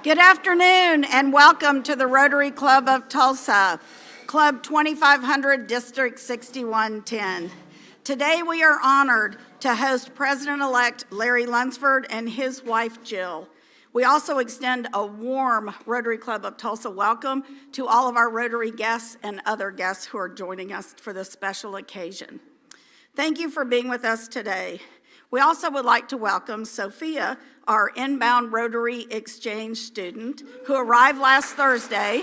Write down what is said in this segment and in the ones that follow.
Good afternoon and welcome to the Rotary Club of Tulsa, Club 2500, District 6110. Today we are honored to host President-elect Larry Lunsford and his wife Jill. We also extend a warm Rotary Club of Tulsa welcome to all of our Rotary guests and other guests who are joining us for this special occasion. Thank you for being with us today. We also would like to welcome Sophia, our inbound Rotary Exchange student, who arrived last Thursday.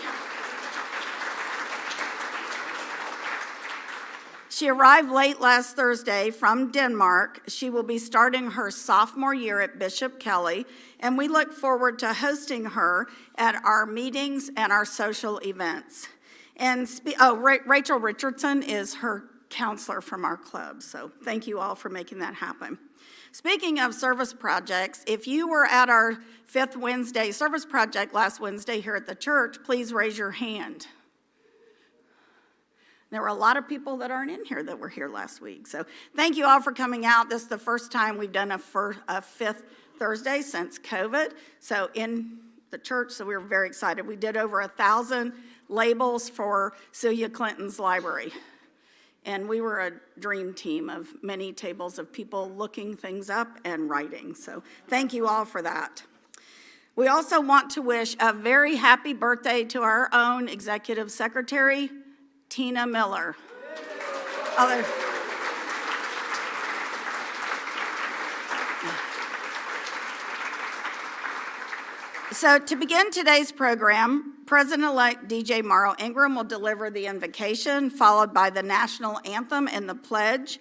She arrived late last Thursday from Denmark. She will be starting her sophomore year at Bishop Kelly, and we look forward to hosting her at our meetings and our social events. And Rachel Richardson is her counselor from our club, so thank you all for making that happen. Speaking of service projects, if you were at our fifth Wednesday service project last Wednesday here at the church, please raise your hand. There were a lot of people that aren't in here that were here last week. So thank you all for coming out. This is the first time we've done a fifth Thursday since COVID. So in the church, so we were very excited. We did over 1,000 labels for Celia Clinton's library. And we were a dream team of many tables of people looking things up and writing. So thank you all for that. We also want to wish a very happy birthday to our own Executive Secretary, Tina Miller. So to begin today's program, President-elect DJ Morrow Ingram will deliver the invocation, followed by the national anthem and the pledge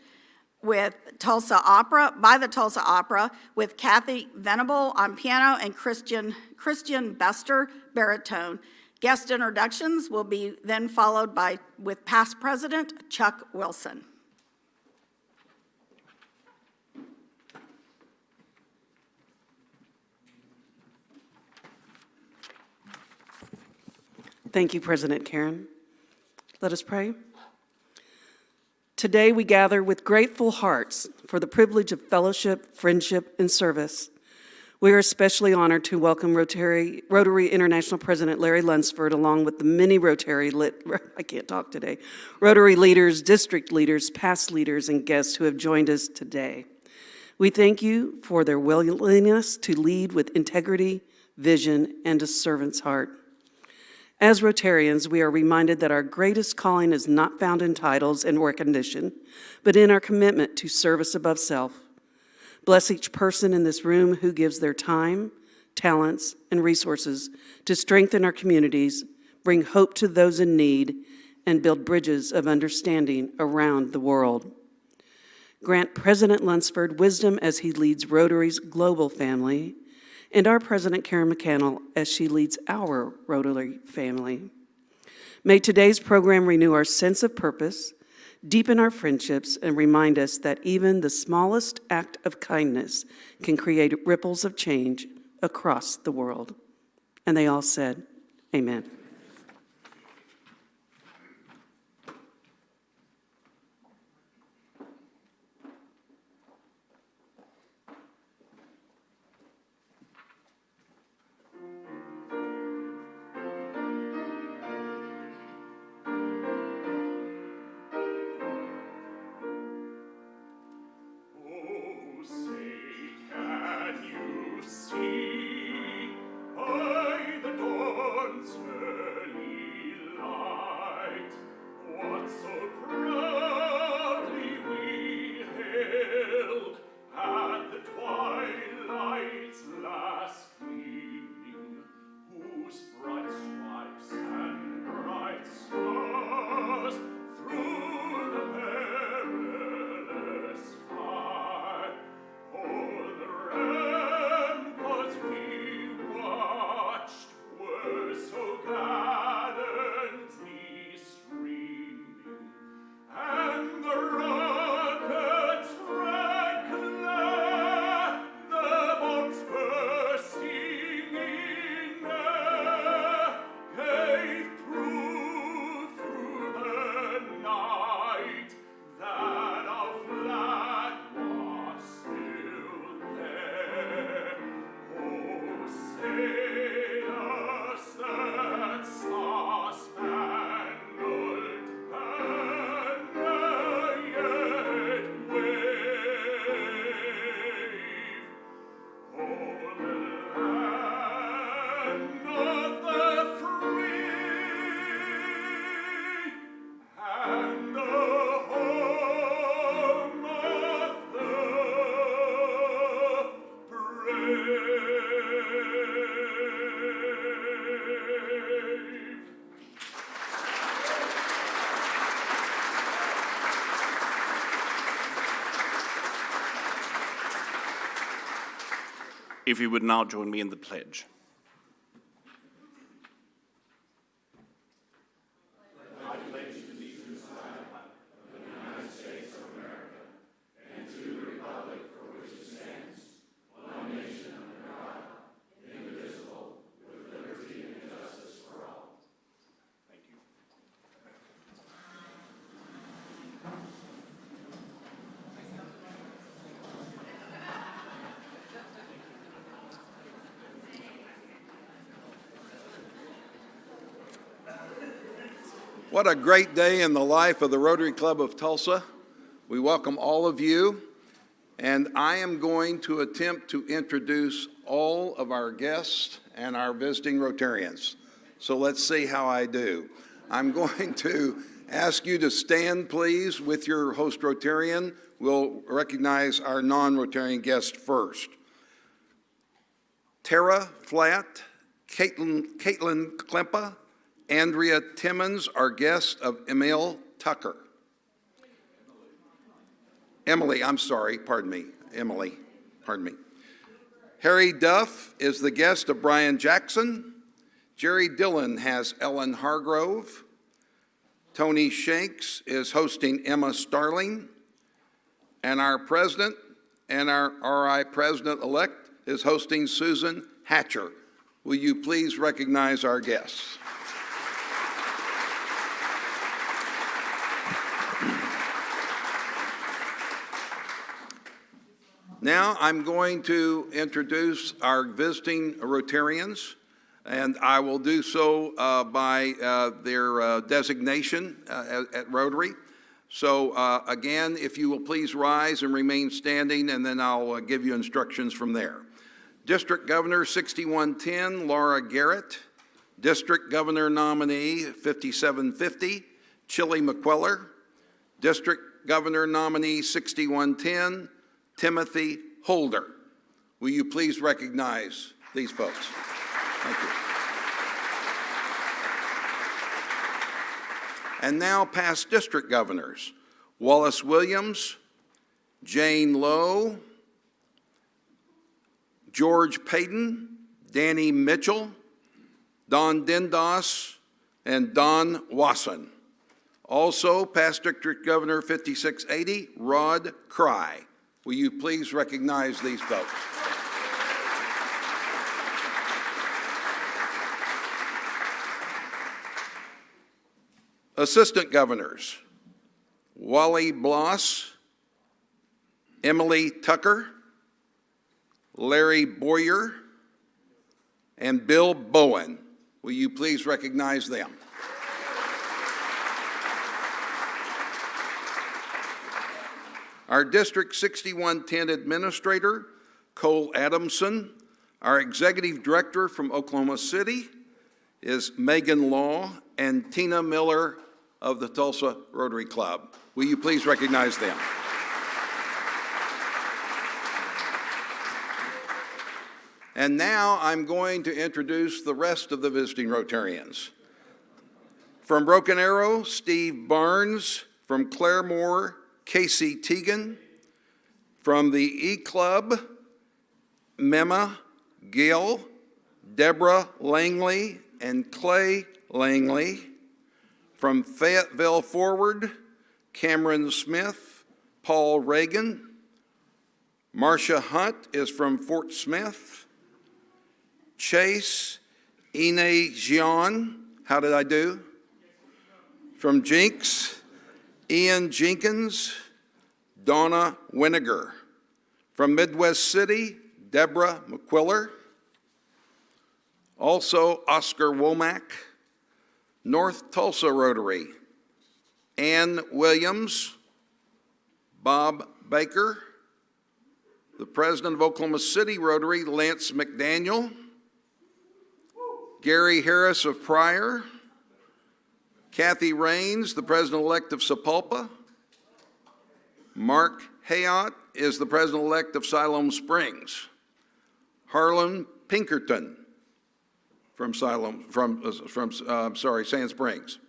with by the Tulsa Opera, with Kathy Venable on piano and Christian Bester baritone. Guest introductions will be then followed with past President Chuck Wilson. Thank you, President Karen. Let us pray. Today we gather with grateful hearts for the privilege of fellowship, friendship, and service. We are especially honored to welcome Rotary International President Larry Lunsford, along with the many Rotary leaders, district leaders, past leaders, and guests who have joined us today. We thank you for their willingness to lead with integrity, vision, and a servant's heart. As Rotarians, we are reminded that our greatest calling is not found in titles and recognition, but in our commitment to service above self. Bless each person in this room who gives their time, talents, and resources to strengthen our communities, bring hope to those in need, and build bridges of understanding around the world. Grant President Lunsford wisdom as he leads Rotary's global family, and our President Karen McCannell as she leads our Rotary family. May today's program renew our sense of purpose, deepen our friendships, and remind us that even the smallest act of kindness can create ripples of change across the world. And they all said, amen. Say, can you see by the dawn's If you would now join me in the pledge. What a great day in the life of the Rotary Club of Tulsa. We welcome all of you, and I am going to attempt to introduce all of our guests and our visiting Rotarians. So let's see how I do. I'm going to ask you to stand, please, with your host Rotarian. We'll recognize our non-Rotarian guest first. Tara Flatt, Caitlin Klempa, Andrea Timmons, our guest of Emil Tucker. Emily, pardon me. Harry Duff is the guest of Brian Jackson. Jerry Dillon has Ellen Hargrove. Tony Shanks is hosting Emma Starling. And our president and our RI president-elect is hosting Susan Hatcher. Will you please recognize our guests? Now I'm going to introduce our visiting Rotarians, and I will do so by their designation at Rotary. So again, if you will please rise and remain standing, and then I'll give you instructions from there. District Governor 6110, Laura Garrett. District Governor nominee 5750, Chili McQuellar. District Governor nominee 6110, Timothy Holder. Will you please recognize these folks? Thank you. And now past district governors. Wallace Williams, Jane Lowe, George Payton, Danny Mitchell, Don Dindos, and Don Wasson. Also, past District Governor 5680, Rod Cry. Will you please recognize these folks? Assistant Governors, Wally Bloss, Emily Tucker, Larry Boyer, and Bill Bowen. Will you please recognize them? Our District 6110 Administrator, Cole Adamson. Our Executive Director from Oklahoma City is Megan Law, and Tina Miller of the Tulsa Rotary Club. Will you please recognize them? And now I'm going to introduce the rest of the visiting Rotarians. From Broken Arrow, Steve Barnes. From Claremore, Casey Teagan. From the E-Club, Mema Gill, Deborah Langley, and Clay Langley. From Fayetteville Forward, Cameron Smith, Paul Reagan. Marcia Hunt is from Fort Smith. Chase Ine Jean, how did I do? From Jinx, Ian Jenkins, Donna Winiger. From Midwest City, Deborah McQuiller. Also, Oscar Womack. North Tulsa Rotary, Ann Williams, Bob Baker. The president of Oklahoma City Rotary, Lance McDaniel. Gary Harris of Pryor. Kathy Raines, the president-elect of Sapulpa. Mark Hayot is the president-elect of Siloam Springs. Harlan Pinkerton from Sand Springs.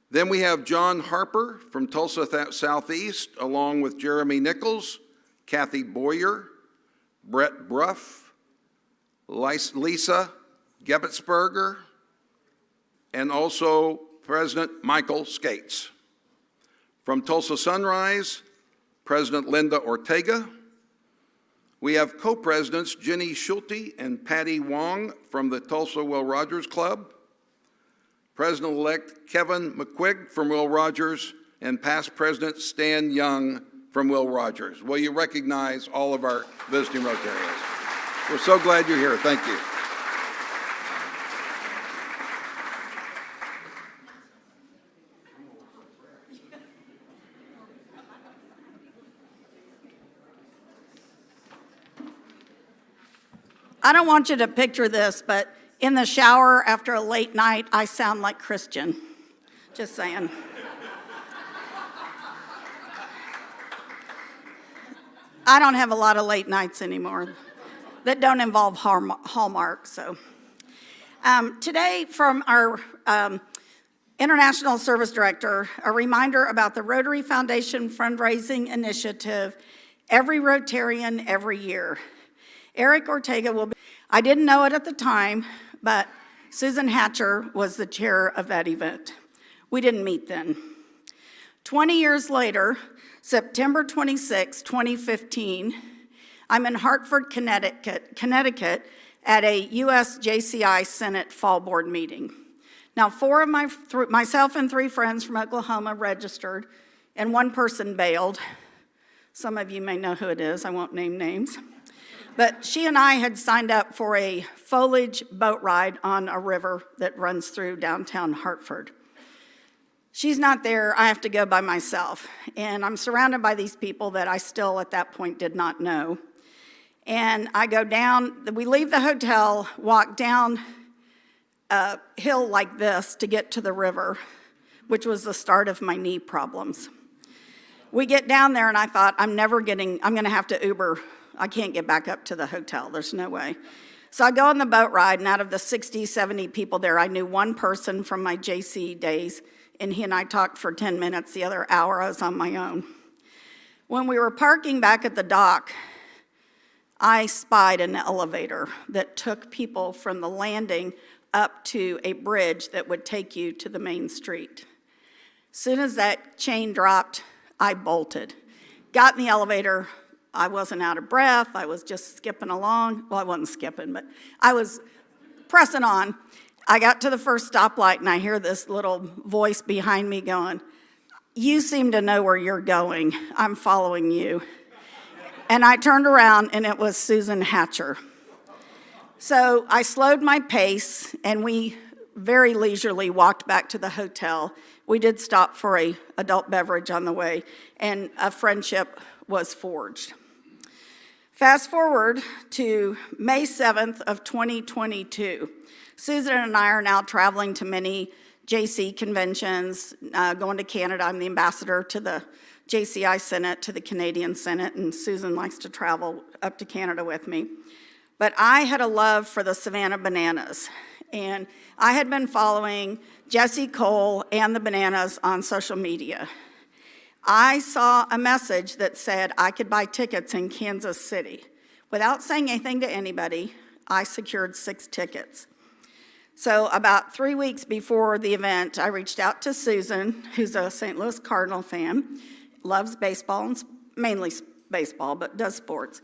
Then we have John Harper from Tulsa Southeast, along with Jeremy Nichols, Kathy Boyer, Brett Bruff, Lisa Gebetsberger, and also President Michael Skates. From Tulsa Sunrise, President Linda Ortega. We have co-presidents Jenny Schulte and Patty Wong from the Tulsa Will Rogers Club, President-elect Kevin McQuigg from Will Rogers, and past President Stan Young from Will Rogers. Will you recognize all of our visiting Rotarians? We're so glad you're here. Thank you. I don't want you to picture this, but in the shower after a late night, I sound like Christian. Just saying. I don't have a lot of late nights anymore that don't involve Hallmark. So today, from our International Service Director, a reminder about the Rotary Foundation fundraising initiative, Every Rotarian Every Year. Eric Ortega will be, I didn't know it at the time, but Susan Hatcher was the chair of that event. We didn't meet then. 20 years later, September 26, 2015, I'm in Hartford, Connecticut at a U.S. JCI Senate Fall Board meeting. Now, myself and 3 friends from Oklahoma registered, and 1 person bailed. Some of you may know who it is, I won't name names. But she and I had signed up for a foliage boat ride on a river that runs through downtown Hartford. She's not there, I have to go by myself. And I'm surrounded by these people that I still at that point did not know. And I go down, we leave the hotel, walk down a hill like this to get to the river, which was the start of my knee problems. We get down there and I thought, I'm gonna have to Uber. I can't get back up to the hotel, there's no way. So I go on the boat ride, and out of the 60, 70 people there, I knew 1 person from my JC days, and he and I talked for 10 minutes. The other hour, I was on my own. When we were parking back at the dock, I spied an elevator that took people from the landing up to a bridge that would take you to the main street. As soon as that chain dropped, I bolted. Got in the elevator. I wasn't out of breath. I was just skipping along. Well, I wasn't skipping, but I was pressing on. I got to the first stoplight, and I hear this little voice behind me going, "You seem to know where you're going. I'm following you." And I turned around, and it was Susan Hatcher. So I slowed my pace, and we very leisurely walked back to the hotel. We did stop for an adult beverage on the way, and a friendship was forged. Fast forward to May 7th of 2022. Susan and I are now traveling to many JC conventions, going to Canada. I'm the ambassador to the JCI Senate, to the Canadian Senate, and Susan likes to travel up to Canada with me. But I had a love for the Savannah Bananas, and I had been following Jesse Cole and the Bananas on social media. I saw a message that said I could buy tickets in Kansas City. Without saying anything to anybody, I secured 6 tickets. So about 3 weeks before the event, I reached out to Susan, who's a St. Louis Cardinal fan, loves baseball, and mainly baseball, but does sports,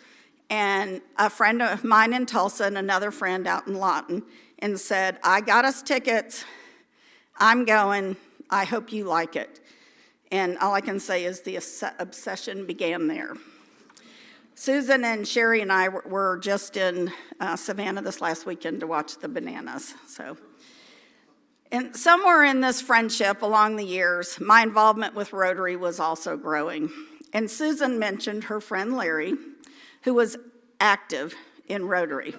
and a friend of mine in Tulsa and another friend out in Lawton, and said, "I got us tickets. I'm going. I hope you like it." And all I can say is the obsession began there. Susan and Sherry and I were just in Savannah this last weekend to watch the Bananas. And somewhere in this friendship along the years, my involvement with Rotary was also growing. And Susan mentioned her friend Larry, who was active in Rotary.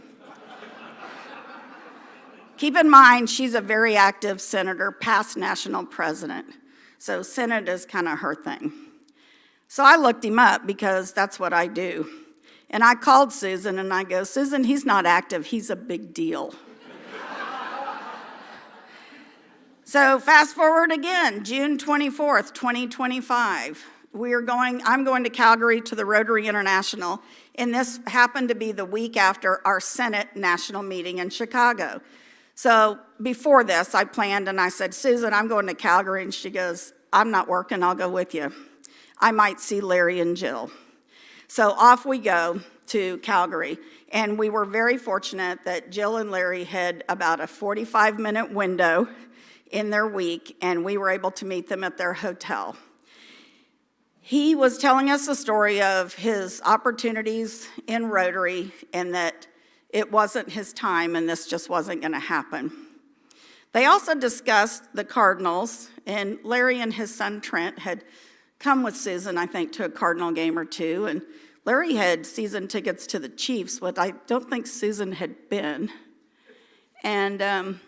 Keep in mind, she's a very active senator, past national president. So Senate is kind of her thing. So I looked him up because that's what I do. And I called Susan and I go, "Susan, he's not active, he's a big deal." So fast forward again, June 24th, 2025. I'm going to Calgary to the Rotary International, and this happened to be the week after our Senate national meeting in Chicago. So before this, I planned and I said, Susan, I'm going to Calgary, and she goes, I'm not working, I'll go with you. I might see Larry and Jill. So off we go to Calgary, and we were very fortunate that Jill and Larry had about a 45-minute window in their week, and we were able to meet them at their hotel. He was telling us the story of his opportunities in Rotary and that it wasn't his time and this just wasn't going to happen. They also discussed the Cardinals, and Larry and his son Trent had come with Susan, I think, to a Cardinal game or two, and Larry had season tickets to the Chiefs, but I don't think Susan had been. And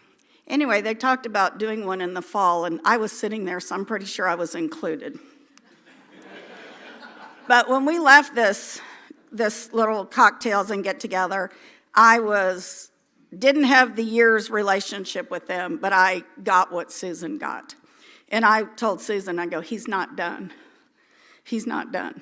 anyway, they talked about doing one in the fall, and I was sitting there, so I'm pretty sure I was included. But when we left this little cocktails and get together, didn't have the year's relationship with them, but I got what Susan got. And I told Susan, I go, he's not done. He's not done.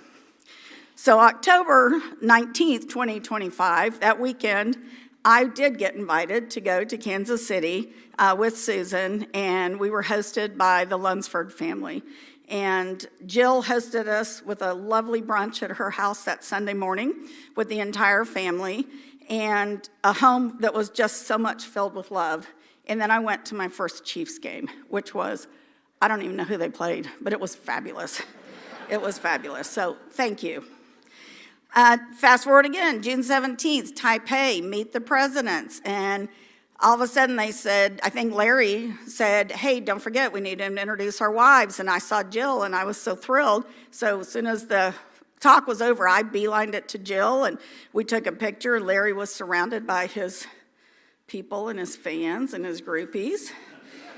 So October 19th, 2025, that weekend, I did get invited to go to Kansas City with Susan, and we were hosted by the Lunsford family. And Jill hosted us with a lovely brunch at her house that Sunday morning with the entire family, and a home that was just so much filled with love. And then I went to my first Chiefs game, which was, I don't even know who they played, but it was fabulous. It was fabulous, so thank you. Fast forward again, June 17th, Taipei, meet the presidents, and all of a sudden they said, I think Larry said, hey, don't forget, we need to introduce our wives, and I saw Jill, and I was so thrilled. So as soon as the talk was over, I beelined it to Jill, and we took a picture. Larry was surrounded by his people and his fans and his groupies.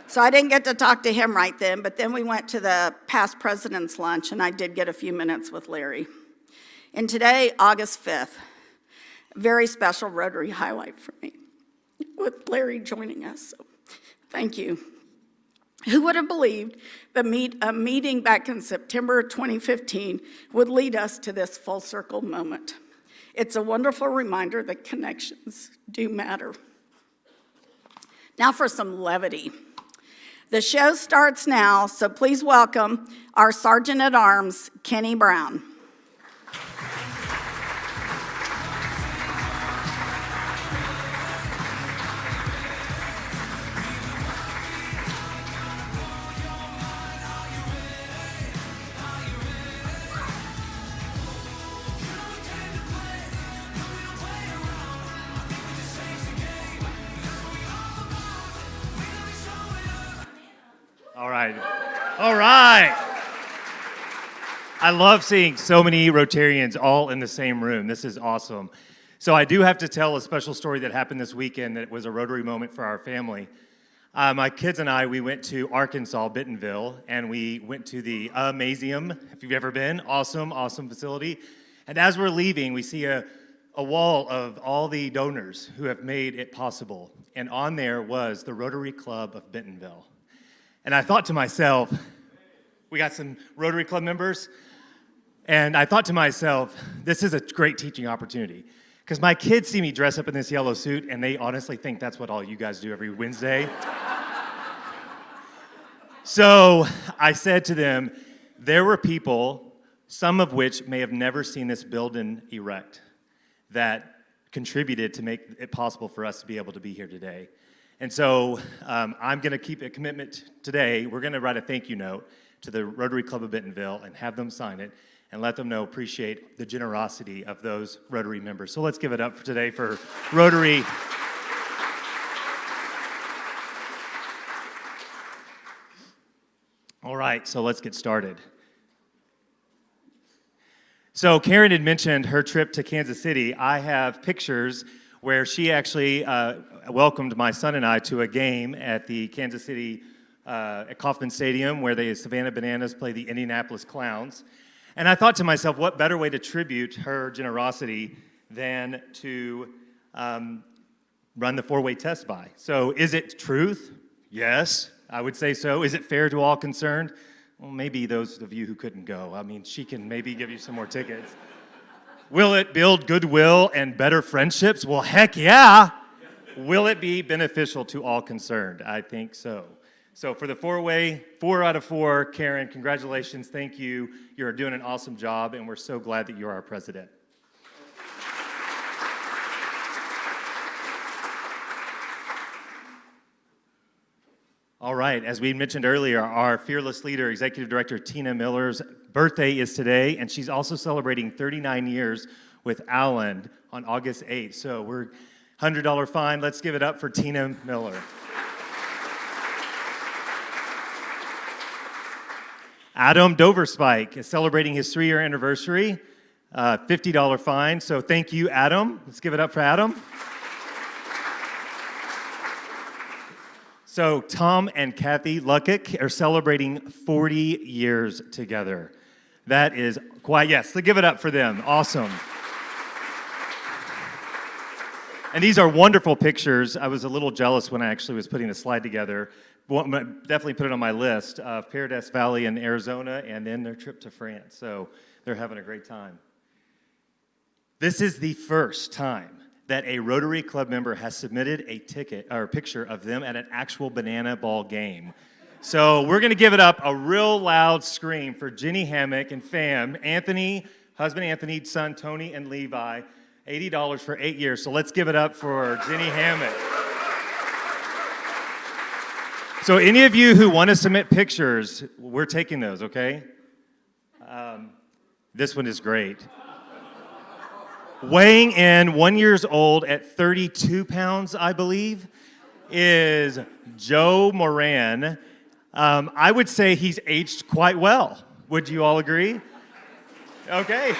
So I didn't get to talk to him right then, but then we went to the past president's lunch, and I did get a few minutes with Larry. And today, August 5th, very special Rotary highlight for me, with Larry joining us. So thank you. Who would have believed that a meeting back in September 2015 would lead us to this full circle moment? It's a wonderful reminder that connections do matter. Now for some levity. The show starts now, so please welcome our Sergeant at Arms, Kenny Brown. All right. I love seeing so many Rotarians all in the same room. This is awesome. So I do have to tell a special story that happened this weekend that was a Rotary moment for our family. My kids and I, we went to Arkansas, Bentonville, and we went to the Amazium, if you've ever been. Awesome, awesome facility. And as we're leaving, we see a wall of all the donors who have made it possible. And on there was the Rotary Club of Bentonville. And I thought to myself, we got some Rotary Club members, and I thought to myself, this is a great teaching opportunity. Because my kids see me dress up in this yellow suit, and they honestly think that's what all you guys do every Wednesday. So I said to them, there were people, some of which may have never seen this building erect, that contributed to make it possible for us to be able to be here today. And so I'm going to keep a commitment today. We're going to write a thank you note to the Rotary Club of Bentonville and have them sign it and let them know appreciate the generosity of those Rotary members. So let's give it up for today for Rotary. All right, so let's get started. So Karen had mentioned her trip to Kansas City. I have pictures where she actually welcomed my son and I to a game at the Kansas City at Kauffman Stadium where the Savannah Bananas play the Indianapolis Clowns. And I thought to myself, what better way to tribute her generosity than to run the four-way test by? So is it truth? Yes, I would say so. Is it fair to all concerned? Well, maybe those of you who couldn't go. I mean, she can maybe give you some more tickets. Will it build goodwill and better friendships? Well, heck yeah. Will it be beneficial to all concerned? I think so. So for the four-way, 4 out of 4, Karen, congratulations, thank you. You're doing an awesome job, and we're so glad that you're our president. All right, as we mentioned earlier, our fearless leader, Executive Director Tina Miller's birthday is today, and she's also celebrating 39 years with Allen on August 8th. So we're $100 fine. Let's give it up for Tina Miller. Adam Doverspike is celebrating his 3-year anniversary, $50 fine. So thank you, Adam. Let's give it up for Adam. So Tom and Kathy Luckick are celebrating 40 years together. That is quite, yes, so give it up for them. Awesome. And these are wonderful pictures. I was a little jealous when I actually was putting the slide together. Definitely put it on my list of Paradise Valley in Arizona and then their trip to France. So they're having a great time. This is the first time that a Rotary Club member has submitted a ticket or a picture of them at an actual banana ball game. So we're going to give it up a real loud scream for Jenny Hammock and fam, Anthony, husband Anthony, son Tony, and Levi, $80 for 8 years. So let's give it up for Jenny Hammock. So any of you who want to submit pictures, we're taking those, okay? This one is great. Weighing in, 1 year old at 32 pounds, I believe, is Joe Moran. I would say he's aged quite well. Would you all agree? Okay.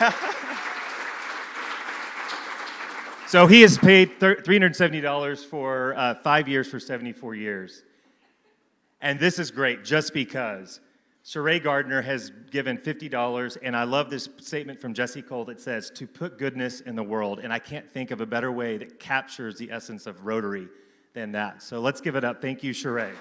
So he has paid $370 for 5 years for 74 years. And this is great just because Sheree Gardner has given $50, and I love this statement from Jesse Cole that says, to put goodness in the world, and I can't think of a better way that captures the essence of Rotary than that. So let's give it up. Thank you, Sheree.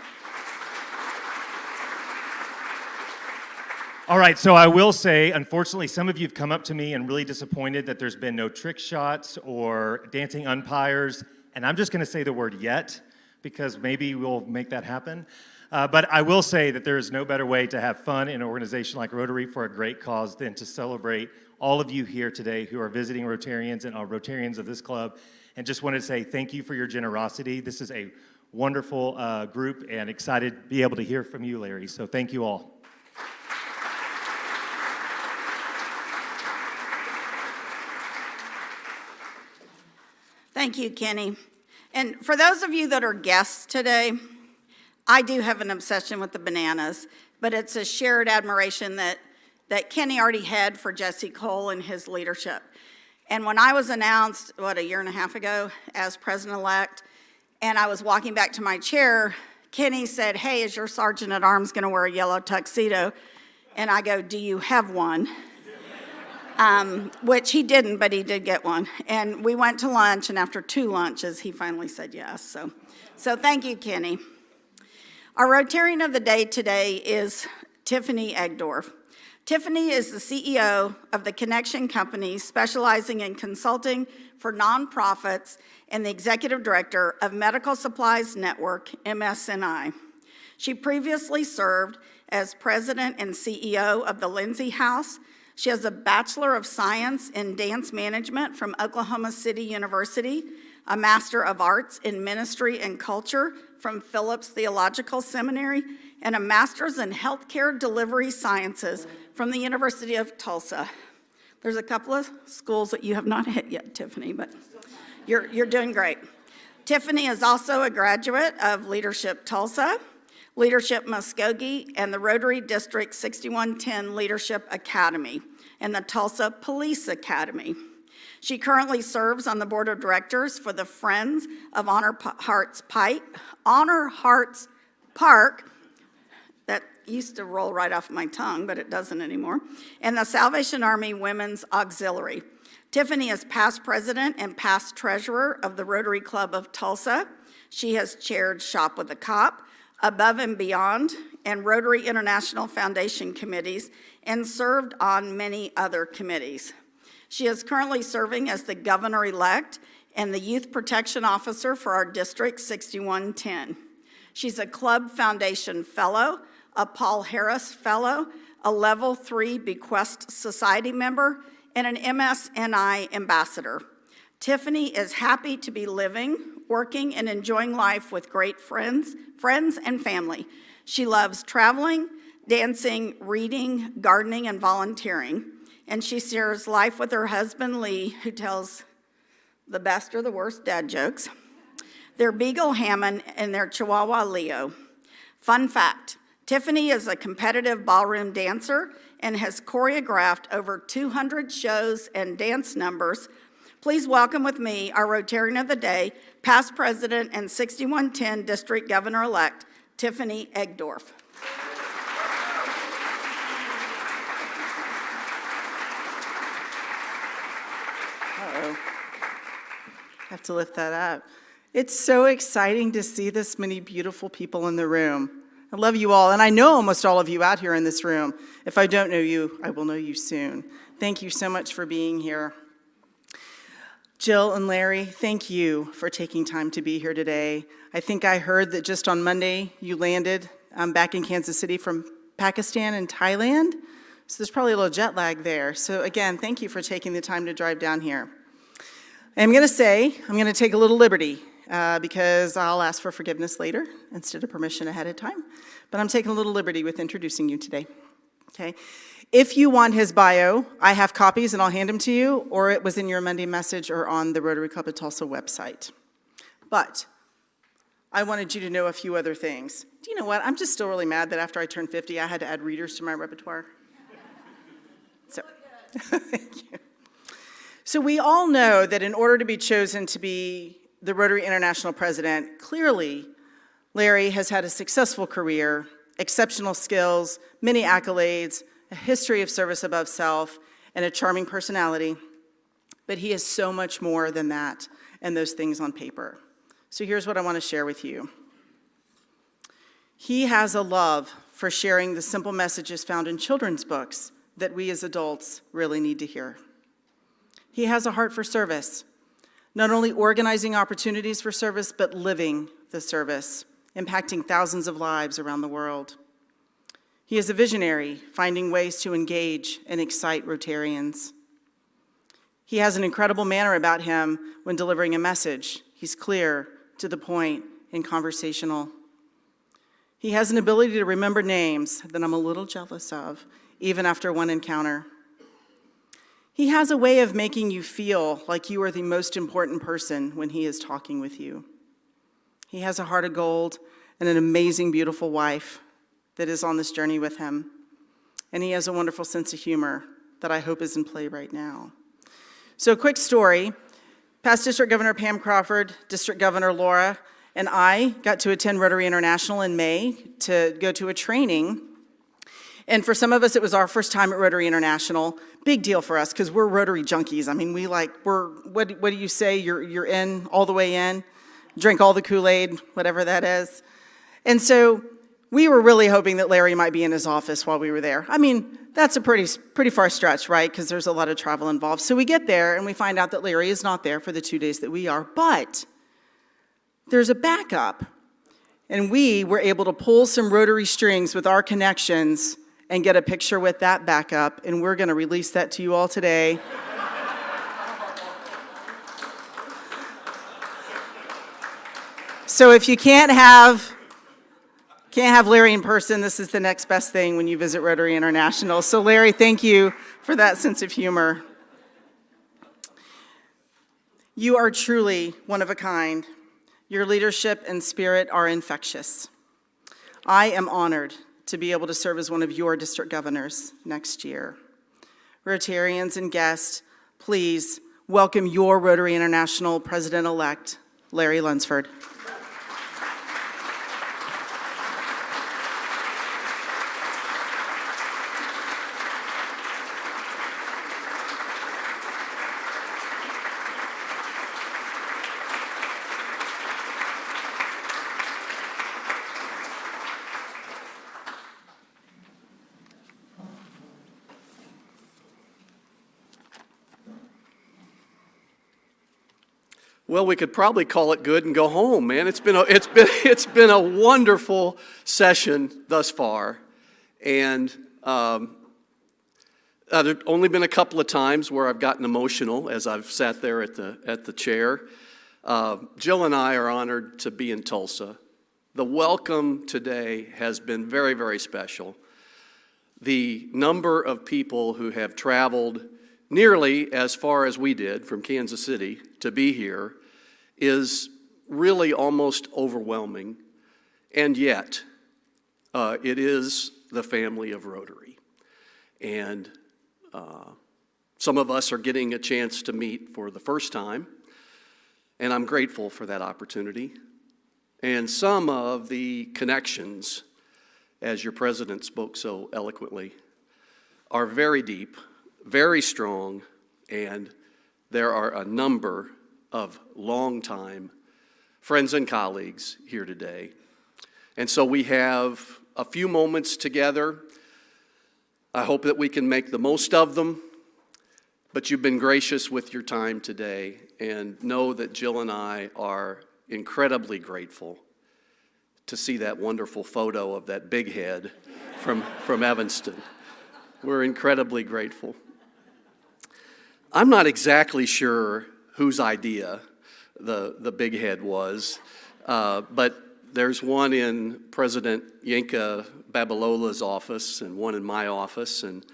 All right, so I will say, unfortunately, some of you have come up to me and really disappointed that there's been no trick shots or dancing umpires, and I'm just going to say the word yet, because maybe we'll make that happen. But I will say that there is no better way to have fun in an organization like Rotary for a great cause than to celebrate all of you here today who are visiting Rotarians and are Rotarians of this club. And just wanted to say thank you for your generosity. This is a wonderful group and excited to be able to hear from you, Larry. So thank you all. Thank you, Kenny. And for those of you that are guests today, I do have an obsession with the bananas, but it's a shared admiration that Kenny already had for Jesse Cole and his leadership. And when I was announced, a year and a half ago as president-elect, and I was walking back to my chair, Kenny said, hey, is your sergeant-at-arms going to wear a yellow tuxedo? And I go, do you have one? Which he didn't, but he did get one. And we went to lunch, and after 2 lunches, he finally said yes. So thank you, Kenny. Our Rotarian of the day today is Tiffany Egdorf. Tiffany is the CEO of the Connection Company, specializing in consulting for nonprofits, and the executive director of Medical Supplies Network, MSNI. She previously served as president and CEO of the Lindsay House. She has a Bachelor of Science in Dance Management from Oklahoma City University, a Master of Arts in Ministry and Culture from Phillips Theological Seminary, and a Master's in Healthcare Delivery Sciences from the University of Tulsa. There's a couple of schools that you have not hit yet, Tiffany, but you're doing great. Tiffany is also a graduate of Leadership Tulsa, Leadership Muskogee, and the Rotary District 6110 Leadership Academy, and the Tulsa Police Academy. She currently serves on the board of directors for the Friends of Honor Hearts Park, that used to roll right off my tongue, but it doesn't anymore, and the Salvation Army Women's Auxiliary. Tiffany is past president and past treasurer of the Rotary Club of Tulsa. She has chaired Shop with a Cop, Above and Beyond, and Rotary International Foundation committees, and served on many other committees. She is currently serving as the governor-elect and the Youth Protection Officer for our District 6110. She's a Club Foundation Fellow, a Paul Harris Fellow, a Level 3 Bequest Society member, and an MSNI Ambassador. Tiffany is happy to be living, working, and enjoying life with great friends and family. She loves traveling, dancing, reading, gardening, and volunteering. And she shares life with her husband, Lee, who tells the best or the worst dad jokes, their Beagle Hammond, and their Chihuahua Leo. Fun fact, Tiffany is a competitive ballroom dancer and has choreographed over 200 shows and dance numbers. Please welcome with me our Rotarian of the Day, past president and 6110 District Governor-elect, Tiffany Egdorf. Uh-oh. I have to lift that up. It's so exciting to see this many beautiful people in the room. I love you all, and I know almost all of you out here in this room. If I don't know you, I will know you soon. Thank you so much for being here. Jill and Larry, thank you for taking time to be here today. I think I heard that just on Monday you landed back in Kansas City from Pakistan and Thailand, so there's probably a little jet lag there. So again, thank you for taking the time to drive down here. I'm going to take a little liberty because I'll ask for forgiveness later instead of permission ahead of time, but I'm taking a little liberty with introducing you today, okay? If you want his bio, I have copies and I'll hand them to you, or it was in your Monday message or on the Rotary Club of Tulsa website. But I wanted you to know a few other things. Do you know what? I'm just still really mad that after I turned 50, I had to add readers to my repertoire. So, thank you. So we all know that in order to be chosen to be the Rotary International President, clearly Larry has had a successful career, exceptional skills, many accolades, a history of service above self, and a charming personality. But he is so much more than that and those things on paper. So here's what I want to share with you. He has a love for sharing the simple messages found in children's books that we as adults really need to hear. He has a heart for service, not only organizing opportunities for service, but living the service, impacting thousands of lives around the world. He is a visionary, finding ways to engage and excite Rotarians. He has an incredible manner about him when delivering a message. He's clear, to the point, and conversational. He has an ability to remember names that I'm a little jealous of, even after one encounter. He has a way of making you feel like you are the most important person when he is talking with you. He has a heart of gold and an amazing, beautiful wife that is on this journey with him. And he has a wonderful sense of humor that I hope is in play right now. So a quick story. Past District Governor Pam Crawford, District Governor Laura, and I got to attend Rotary International in May to go to a training. And for some of us, it was our first time at Rotary International. Big deal for us, because we're Rotary junkies. I mean, what do you say? You're in, all the way in, drink all the Kool-Aid, whatever that is. And so we were really hoping that Larry might be in his office while we were there. I mean, that's a pretty far stretch, right? Because there's a lot of travel involved. So we get there and we find out that Larry is not there for the 2 days that we are, but there's a backup. And we were able to pull some Rotary strings with our connections and get a picture with that backup, and we're going to release that to you all today. So if you can't have Larry in person, this is the next best thing when you visit Rotary International. So Larry, thank you for that sense of humor. You are truly one of a kind. Your leadership and spirit are infectious. I am honored to be able to serve as one of your district governors next year. Rotarians and guests, please welcome your Rotary International President-elect, Larry Lunsford. Well, we could probably call it good and go home, man. It's been a wonderful session thus far, and there've only been a couple of times where I've gotten emotional as I've sat there at the chair. Jill and I are honored to be in Tulsa. The welcome today has been very, very special. The number of people who have traveled nearly as far as we did from Kansas City to be here is really almost overwhelming. And yet, it is the family of Rotary. And some of us are getting a chance to meet for the first time, and I'm grateful for that opportunity. And some of the connections, as your president spoke so eloquently, are very deep, very strong, and there are a number of longtime friends and colleagues here today. And so we have a few moments together. I hope that we can make the most of them, but you've been gracious with your time today, and know that Jill and I are incredibly grateful to see that wonderful photo of that big head from Evanston. We're incredibly grateful. I'm not exactly sure whose idea the big head was, but there's one in President Yinka Babalola's office and one in my office, and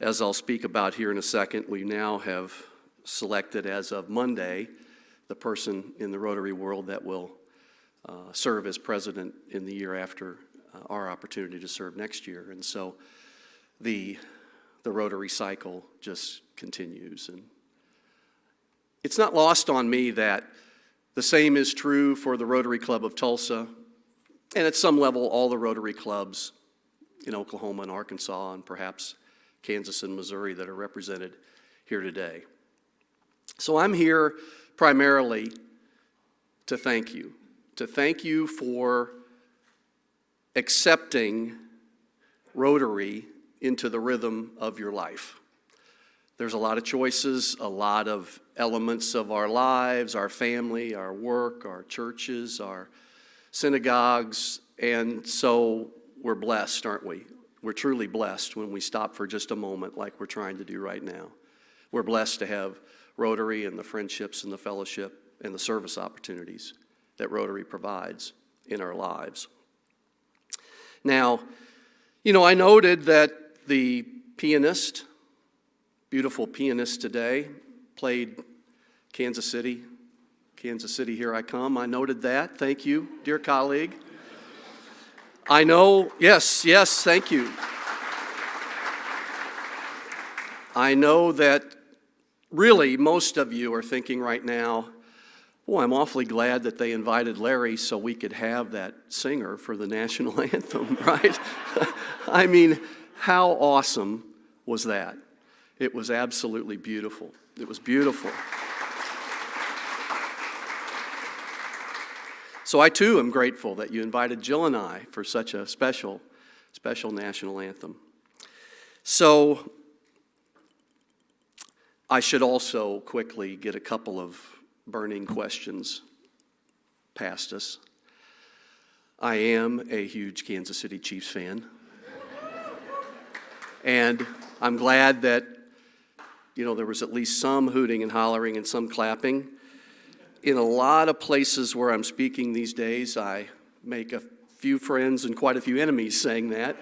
as I'll speak about here in a second, we now have selected as of Monday the person in the Rotary world that will serve as president in the year after our opportunity to serve next year. And so the Rotary cycle just continues. And it's not lost on me that the same is true for the Rotary Club of Tulsa, and at some level all the Rotary clubs in Oklahoma and Arkansas and perhaps Kansas and Missouri that are represented here today. So I'm here primarily to thank you for accepting Rotary into the rhythm of your life. There's a lot of choices, a lot of elements of our lives, our family, our work, our churches, our synagogues, and so we're blessed, aren't we? We're truly blessed when we stop for just a moment like we're trying to do right now. We're blessed to have Rotary and the friendships and the fellowship and the service opportunities that Rotary provides in our lives. Now, I noted that the pianist, beautiful pianist today, played Kansas City. Kansas City, here I come. I noted that. Thank you, dear colleague. I know, yes, thank you. I know that really most of you are thinking right now, boy, I'm awfully glad that they invited Larry so we could have that singer for the national anthem, right? I mean, how awesome was that? It was absolutely beautiful. It was beautiful. So I too am grateful that you invited Jill and I for such a special national anthem. So I should also quickly get a couple of burning questions past us. I am a huge Kansas City Chiefs fan. And I'm glad that, there was at least some hooting and hollering and some clapping. In a lot of places where I'm speaking these days, I make a few friends and quite a few enemies saying that,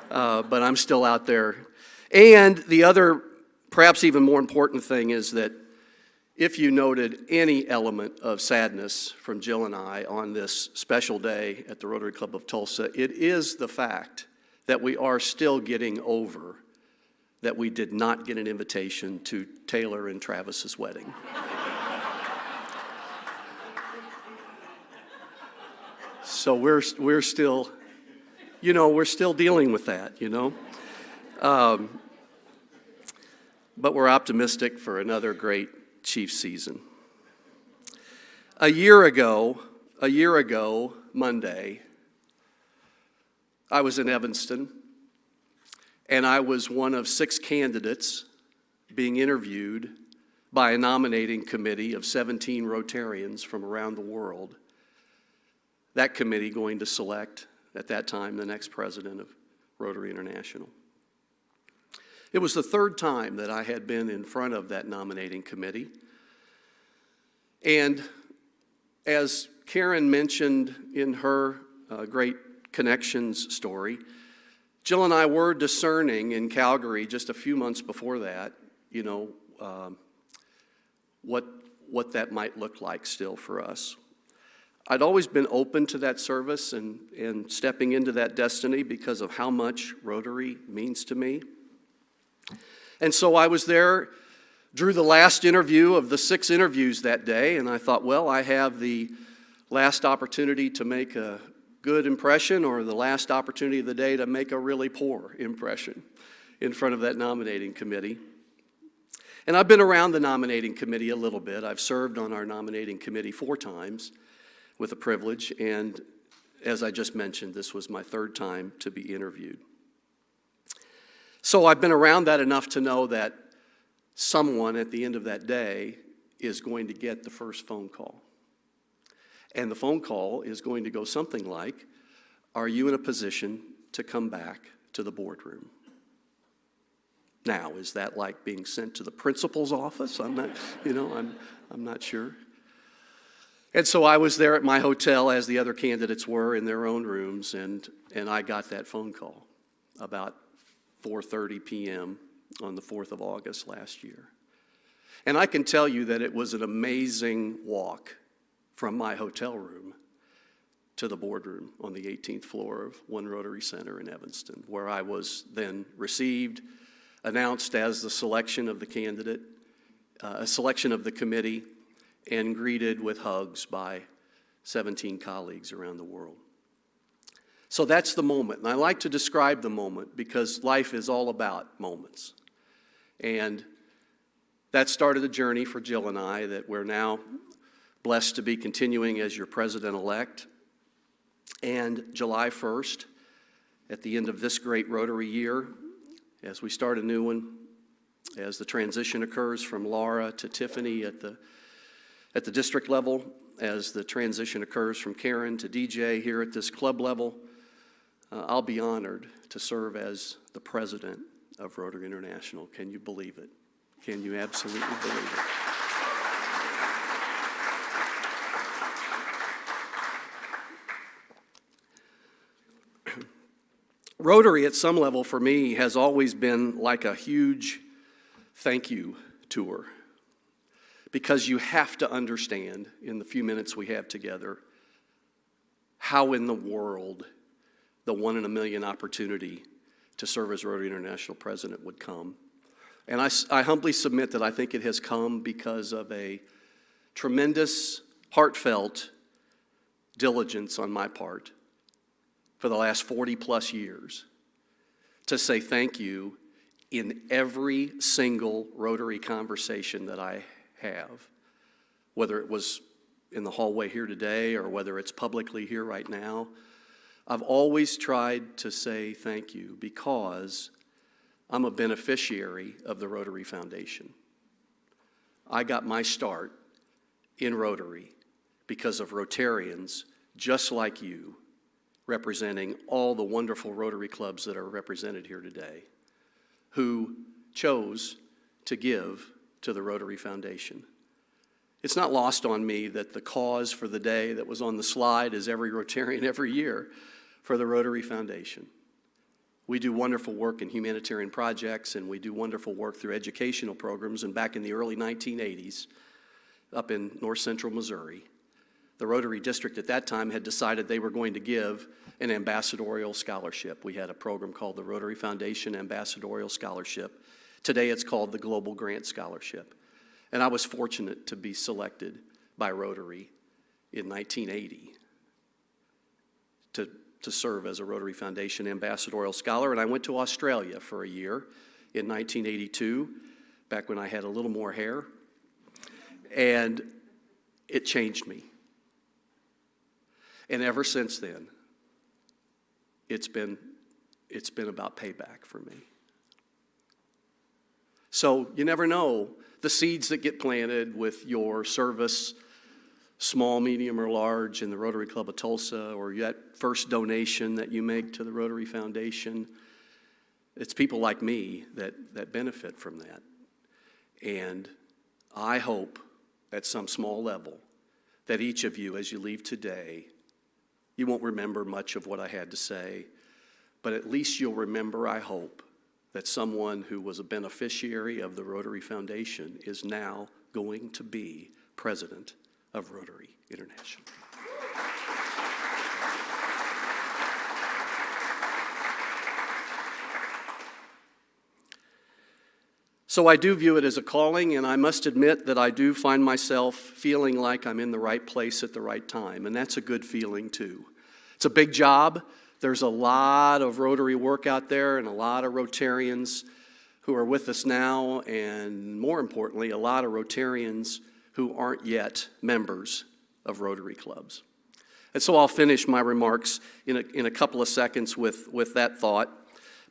but I'm still out there. And the other, perhaps even more important thing is that if you noted any element of sadness from Jill and I on this special day at the Rotary Club of Tulsa, it is the fact that we are still getting over that we did not get an invitation to Taylor and Travis's wedding. So we're still, we're still dealing with that, But we're optimistic for another great Chiefs season. A year ago, Monday, I was in Evanston, and I was one of 6 candidates being interviewed by a nominating committee of 17 Rotarians from around the world. That committee going to select, at that time, the next president of Rotary International. It was the third time that I had been in front of that nominating committee. And as Karen mentioned in her great connections story, Jill and I were discerning in Calgary just a few months before that, what that might look like still for us. I'd always been open to that service and stepping into that destiny because of how much Rotary means to me. And so I was there, drew the last interview of the 6 interviews that day, and I thought, well, I have the last opportunity to make a good impression or the last opportunity of the day to make a really poor impression in front of that nominating committee. And I've been around the nominating committee a little bit. I've served on our nominating committee 4 times with a privilege, and as I just mentioned, this was my 3rd time to be interviewed. So I've been around that enough to know that someone at the end of that day is going to get the first phone call. And the phone call is going to go something like, are you in a position to come back to the boardroom? Now, is that like being sent to the principal's office? I'm not sure. And so I was there at my hotel as the other candidates were in their own rooms, and I got that phone call about 4:30 p.m. on the 4th of August last year. And I can tell you that it was an amazing walk from my hotel room to the boardroom on the 18th floor of One Rotary Center in Evanston, where I was then received, announced as the selection of the candidate, a selection of the committee, and greeted with hugs by 17 colleagues around the world. So that's the moment, and I like to describe the moment because life is all about moments. And that started a journey for Jill and I that we're now blessed to be continuing as your president-elect. And July 1st, at the end of this great Rotary year, as we start a new one, as the transition occurs from Laura to Tiffany at the district level, as the transition occurs from Karen to DJ here at this club level, I'll be honored to serve as the president of Rotary International. Can you believe it? Can you absolutely believe it? Rotary, at some level for me, has always been like a huge thank you tour, because you have to understand, in the few minutes we have together, how in the world the 1 in a million opportunity to serve as Rotary International president would come. And I humbly submit that I think it has come because of a tremendous, heartfelt diligence on my part for the last 40 plus years to say thank you in every single Rotary conversation that I have, whether it was in the hallway here today or whether it's publicly here right now. I've always tried to say thank you because I'm a beneficiary of the Rotary Foundation. I got my start in Rotary because of Rotarians just like you, representing all the wonderful Rotary clubs that are represented here today, who chose to give to the Rotary Foundation. It's not lost on me that the cause for the day that was on the slide is every Rotarian every year for the Rotary Foundation. We do wonderful work in humanitarian projects, and we do wonderful work through educational programs. And back in the early 1980s, up in north central Missouri, the Rotary District at that time had decided they were going to give an ambassadorial scholarship. We had a program called the Rotary Foundation Ambassadorial Scholarship. Today it's called the Global Grant Scholarship. And I was fortunate to be selected by Rotary in 1980 to serve as a Rotary Foundation Ambassadorial Scholar. And I went to Australia for a year in 1982, back when I had a little more hair. And it changed me. And ever since then, it's been about payback for me. So you never know the seeds that get planted with your service, small, medium, or large, in the Rotary Club of Tulsa, or that first donation that you make to the Rotary Foundation. It's people like me that benefit from that. And I hope at some small level that each of you, as you leave today, you won't remember much of what I had to say, but at least you'll remember, I hope, that someone who was a beneficiary of the Rotary Foundation is now going to be president of Rotary International. So I do view it as a calling, and I must admit that I do find myself feeling like I'm in the right place at the right time, and that's a good feeling too. It's a big job. There's a lot of Rotary work out there and a lot of Rotarians who are with us now, and more importantly, a lot of Rotarians who aren't yet members of Rotary clubs. And so I'll finish my remarks in a couple of seconds with that thought.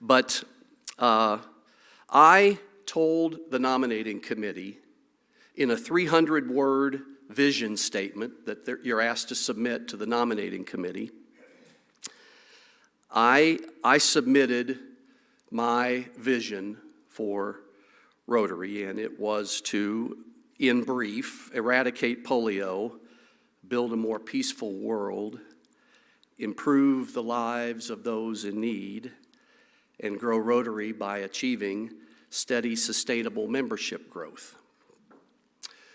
But I told the nominating committee in a 300-word vision statement that you're asked to submit to the nominating committee, I submitted my vision for Rotary, and it was to, in brief, eradicate polio, build a more peaceful world, improve the lives of those in need, and grow Rotary by achieving steady, sustainable membership growth.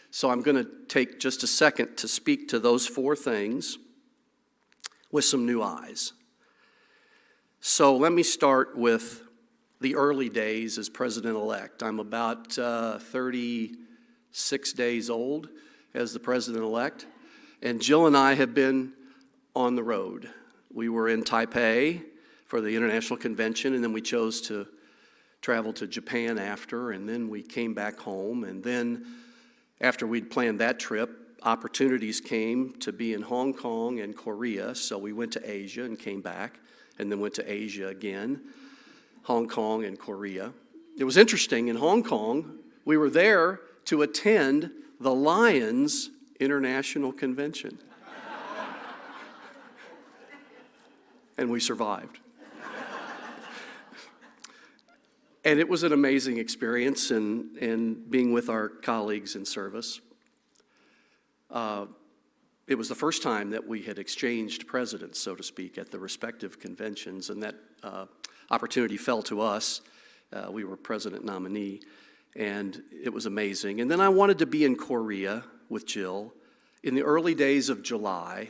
So I'm going to take just a second to speak to those four things with some new eyes. So let me start with the early days as president-elect. I'm about 36 days old as the president-elect, and Jill and I have been on the road. We were in Taipei for the International Convention, and then we chose to travel to Japan after, and then we came back home, and then after we'd planned that trip, opportunities came to be in Hong Kong and Korea, so we went to Asia and came back, and then went to Asia again, Hong Kong and Korea. It was interesting, in Hong Kong, we were there to attend the Lions International Convention. And we survived. And it was an amazing experience in being with our colleagues in service. It was the first time that we had exchanged presidents, so to speak, at the respective conventions, and that opportunity fell to us. We were president nominee, and it was amazing. And then I wanted to be in Korea with Jill in the early days of July,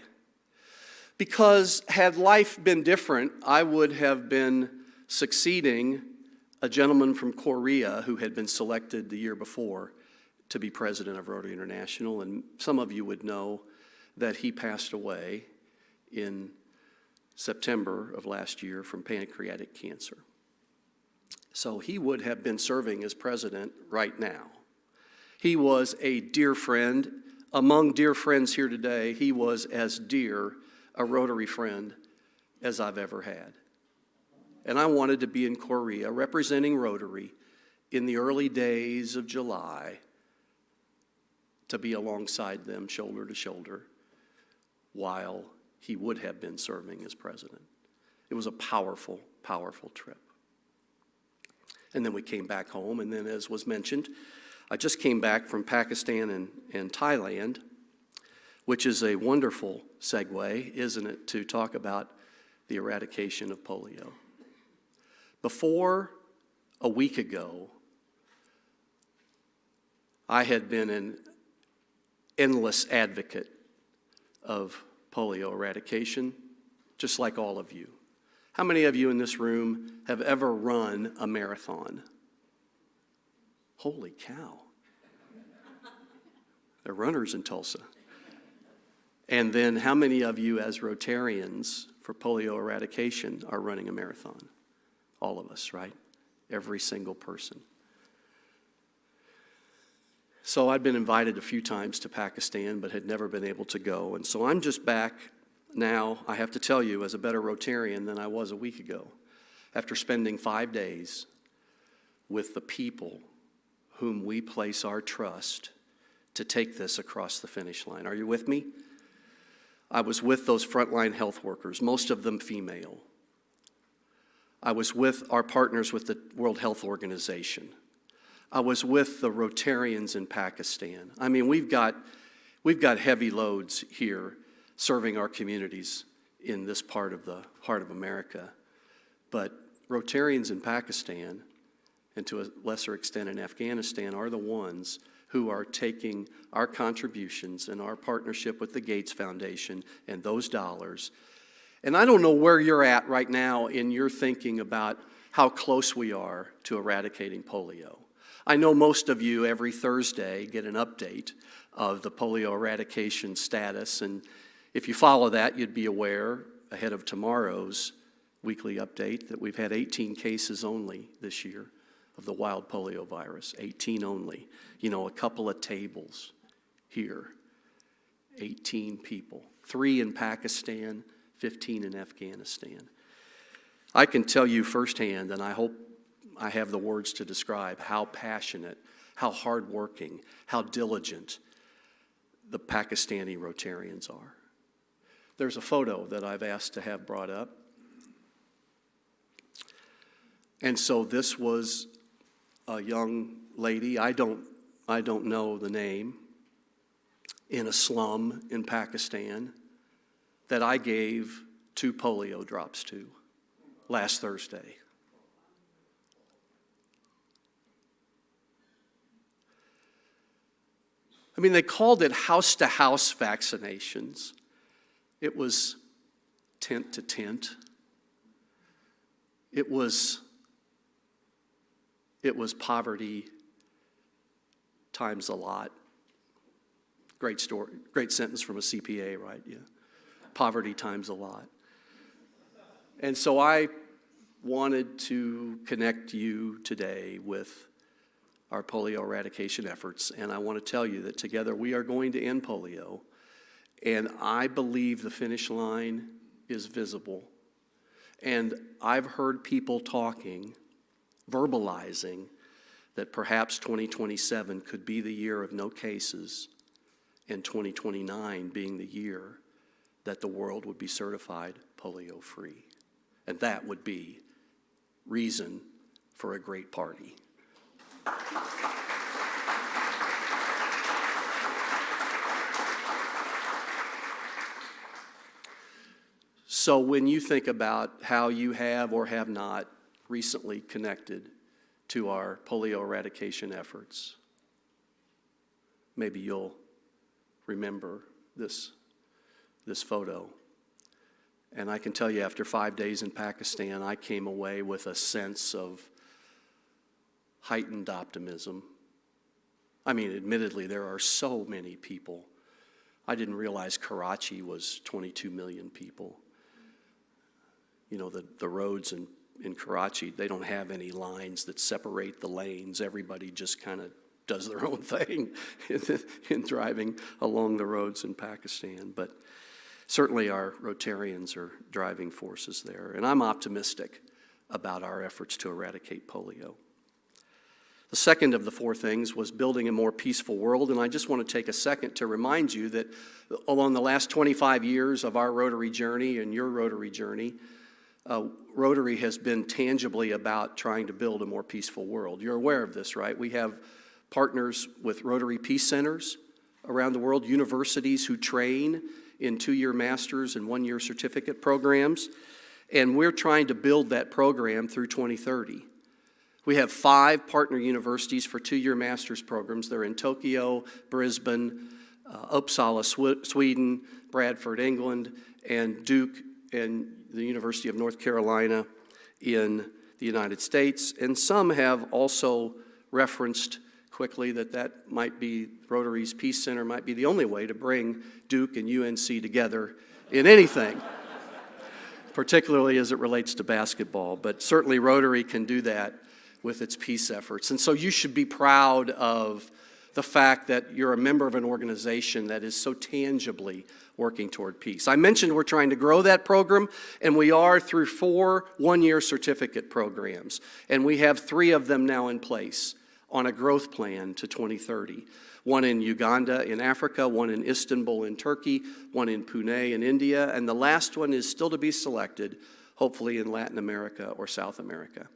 because had life been different, I would have been succeeding a gentleman from Korea who had been selected the year before to be president of Rotary International, and some of you would know that he passed away in September of last year from pancreatic cancer. So he would have been serving as president right now. He was a dear friend. Among dear friends here today, he was as dear a Rotary friend as I've ever had. And I wanted to be in Korea representing Rotary in the early days of July, to be alongside them shoulder to shoulder while he would have been serving as president. It was a powerful, powerful trip. And then we came back home, and then, as was mentioned, I just came back from Pakistan and Thailand, which is a wonderful segue, isn't it, to talk about the eradication of polio. Before a week ago, I had been an endless advocate of polio eradication, just like all of you. How many of you in this room have ever run a marathon? Holy cow. They're runners in Tulsa. And then how many of you as Rotarians for polio eradication are running a marathon? All of us, right? Every single person. So I'd been invited a few times to Pakistan, but had never been able to go. And so I'm just back now, I have to tell you, as a better Rotarian than I was a week ago, after spending 5 days with the people whom we place our trust to take this across the finish line. Are you with me? I was with those frontline health workers, most of them female. I was with our partners with the World Health Organization. I was with the Rotarians in Pakistan. I mean, we've got heavy loads here serving our communities in this part of the heart of America. But Rotarians in Pakistan, and to a lesser extent in Afghanistan, are the ones who are taking our contributions and our partnership with the Gates Foundation and those dollars. And I don't know where you're at right now in your thinking about how close we are to eradicating polio. I know most of you every Thursday get an update of the polio eradication status, and if you follow that, you'd be aware ahead of tomorrow's weekly update that we've had 18 cases only this year of the wild polio virus, 18 only. You know, a couple of tables here, 18 people, 3 in Pakistan, 15 in Afghanistan. I can tell you firsthand, and I hope I have the words to describe how passionate, how hardworking, how diligent the Pakistani Rotarians are. There's a photo that I've asked to have brought up. And so this was a young lady, I don't know the name, in a slum in Pakistan that I gave 2 polio drops to last Thursday. I mean, they called it house-to-house vaccinations. It was tent to tent. It was poverty times a lot. Great story, great sentence from a CPA, right? Yeah. Poverty times a lot. And so I wanted to connect you today with our polio eradication efforts, and I want to tell you that together we are going to end polio, and I believe the finish line is visible. And I've heard people talking, verbalizing, that perhaps 2027 could be the year of no cases, and 2029 being the year that the world would be certified polio-free. And that would be reason for a great party. So when you think about how you have or have not recently connected to our polio eradication efforts, maybe you'll remember this photo. And I can tell you, after 5 days in Pakistan, I came away with a sense of heightened optimism. I mean, admittedly, there are so many people. I didn't realize Karachi was 22 million people. You know, the roads in Karachi, they don't have any lines that separate the lanes. Everybody just kind of does their own thing in driving along the roads in Pakistan. But certainly our Rotarians are driving forces there. And I'm optimistic about our efforts to eradicate polio. The second of the 4 things was building a more peaceful world, and I just want to take a second to remind you that along the last 25 years of our Rotary journey and your Rotary journey, Rotary has been tangibly about trying to build a more peaceful world. You're aware of this, right? We have partners with Rotary Peace Centers around the world, universities who train in 2-year master's and 1-year certificate programs, and we're trying to build that program through 2030. We have 5 partner universities for 2-year master's programs. They're in Tokyo, Brisbane, Uppsala, Sweden, Bradford, England, and Duke and the University of North Carolina in the United States. And some have also referenced quickly that might be Rotary's Peace Center might be the only way to bring Duke and UNC together in anything, particularly as it relates to basketball. But certainly Rotary can do that with its peace efforts. And so you should be proud of the fact that you're a member of an organization that is so tangibly working toward peace. I mentioned we're trying to grow that program, and we are through 4 1-year certificate programs, and we have 3 of them now in place. on a growth plan to 2030. One in Uganda in Africa, one in Istanbul in Turkey, one in Pune in India, and the last one is still to be selected, hopefully in Latin America or South America.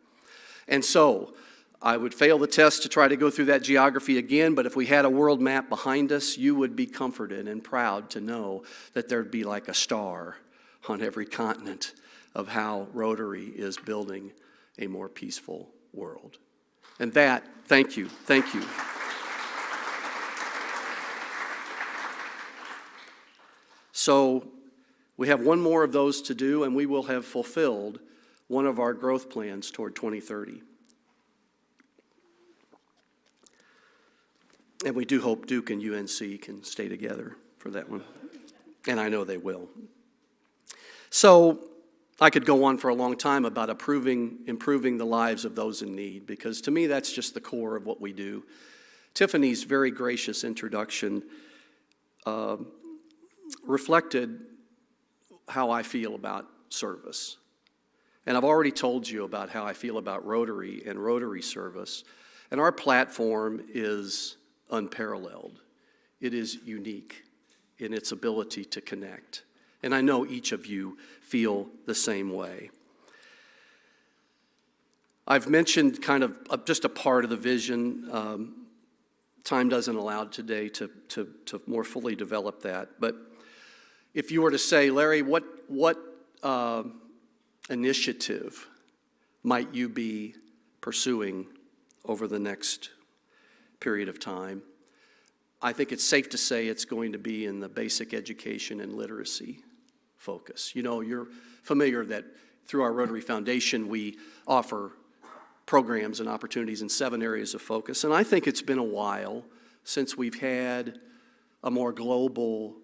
And so, I would fail the test to try to go through that geography again, but if we had a world map behind us, you would be comforted and proud to know that there'd be like a star on every continent of how Rotary is building a more peaceful world. And that, thank you. So we have one more of those to do, and we will have fulfilled one of our growth plans toward 2030. And we do hope Duke and UNC can stay together for that one. And I know they will. So I could go on for a long time about improving the lives of those in need, because to me that's just the core of what we do. Tiffany's very gracious introduction reflected how I feel about service. And I've already told you about how I feel about Rotary and Rotary service. And our platform is unparalleled. It is unique in its ability to connect. And I know each of you feel the same way. I've mentioned kind of just a part of the vision. Time doesn't allow today to more fully develop that. But if you were to say, Larry, what initiative might you be pursuing over the next period of time? I think it's safe to say it's going to be in the basic education and literacy focus. You know, you're familiar that through our Rotary Foundation, we offer programs and opportunities in 7 areas of focus. And I think it's been a while since we've had a more global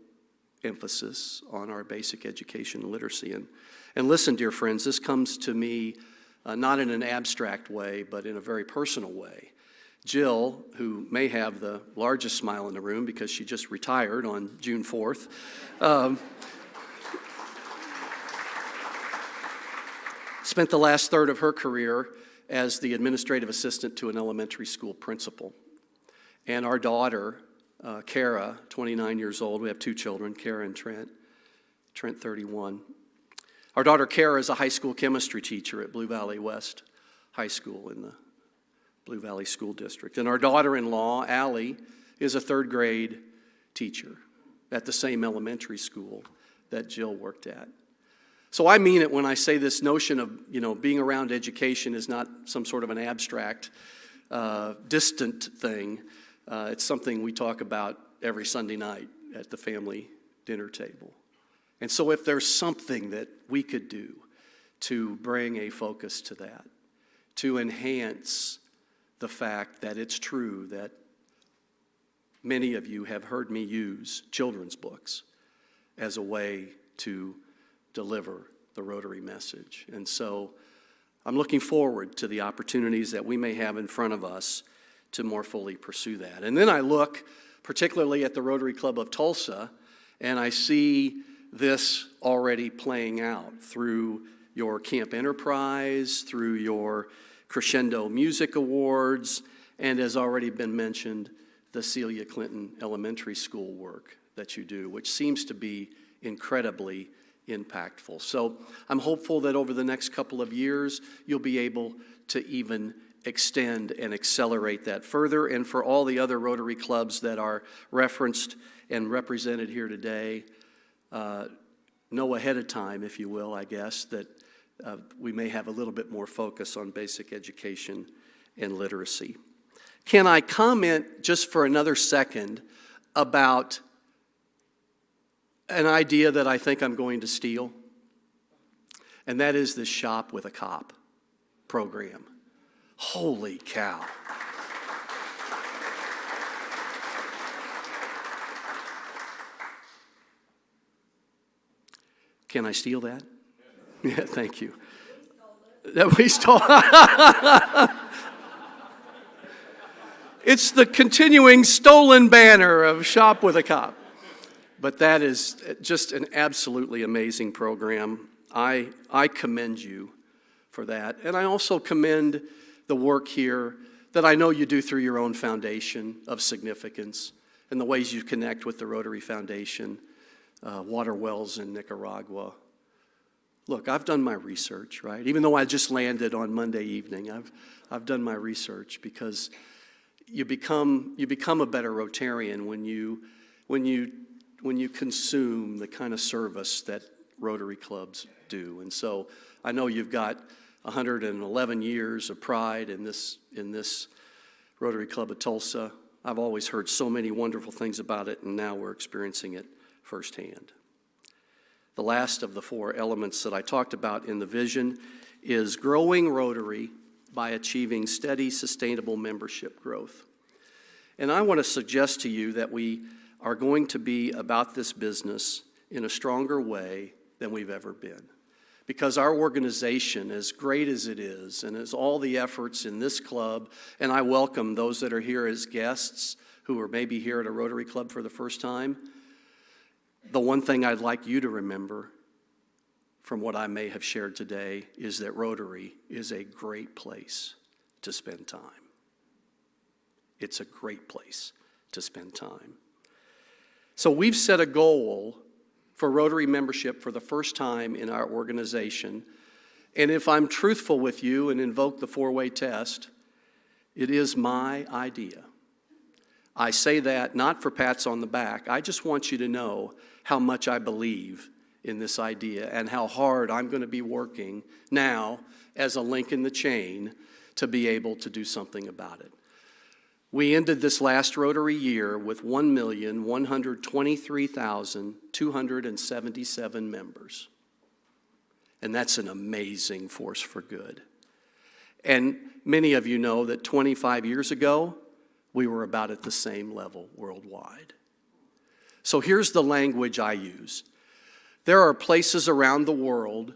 emphasis on our basic education and literacy. And listen, dear friends, this comes to me not in an abstract way, but in a very personal way. Jill, who may have the largest smile in the room because she just retired on June 4th, spent the last third of her career as the administrative assistant to an elementary school principal. And our daughter, Kara, 29 years old, we have 2 children, Kara and Trent 31. Our daughter Kara is a high school chemistry teacher at Blue Valley West High School in the Blue Valley School District. And our daughter-in-law, Allie, is a 3rd grade teacher at the same elementary school that Jill worked at. So I mean it when I say this notion of, being around education is not some sort of an abstract, distant thing. It's something we talk about every Sunday night at the family dinner table. And so if there's something that we could do to bring a focus to that, to enhance the fact that it's true that many of you have heard me use children's books as a way to deliver the Rotary message. And so I'm looking forward to the opportunities that we may have in front of us to more fully pursue that. And then I look particularly at the Rotary Club of Tulsa, and I see this already playing out through your Camp Enterprise, through your Crescendo Music Awards, and as already been mentioned, the Celia Clinton Elementary School work that you do, which seems to be incredibly impactful. So I'm hopeful that over the next couple of years, you'll be able to even extend and accelerate that further. And for all the other Rotary clubs that are referenced and represented here today, know ahead of time, if you will, I guess, that we may have a little bit more focus on basic education and literacy. Can I comment just for another second about an idea that I think I'm going to steal? And that is the Shop with a Cop program. Holy cow. Can I steal that? Yeah, thank you. That we stole. It's the continuing stolen banner of Shop with a Cop. But that is just an absolutely amazing program. I commend you for that. And I also commend the work here that I know you do through your own foundation of significance and the ways you connect with the Rotary Foundation, water wells in Nicaragua. Look, I've done my research, right? Even though I just landed on Monday evening, I've done my research, because you become a better Rotarian when you consume the kind of service that Rotary clubs do. And so I know you've got 111 years of pride in this Rotary Club of Tulsa. I've always heard so many wonderful things about it, and now we're experiencing it firsthand. The last of the four elements that I talked about in the vision is growing Rotary by achieving steady, sustainable membership growth. And I want to suggest to you that we are going to be about this business in a stronger way than we've ever been. Because our organization, as great as it is, and as all the efforts in this club, and I welcome those that are here as guests who are maybe here at a Rotary Club for the first time, the one thing I'd like you to remember from what I may have shared today is that Rotary is a great place to spend time. It's a great place to spend time. So we've set a goal for Rotary membership for the first time in our organization. And if I'm truthful with you and invoke the four-way test, it is my idea. I say that not for pats on the back. I just want you to know how much I believe in this idea and how hard I'm going to be working now as a link in the chain to be able to do something about it. We ended this last Rotary year with 1,123,277 members. And that's an amazing force for good. And many of you know that 25 years ago, we were about at the same level worldwide. So here's the language I use. There are places around the world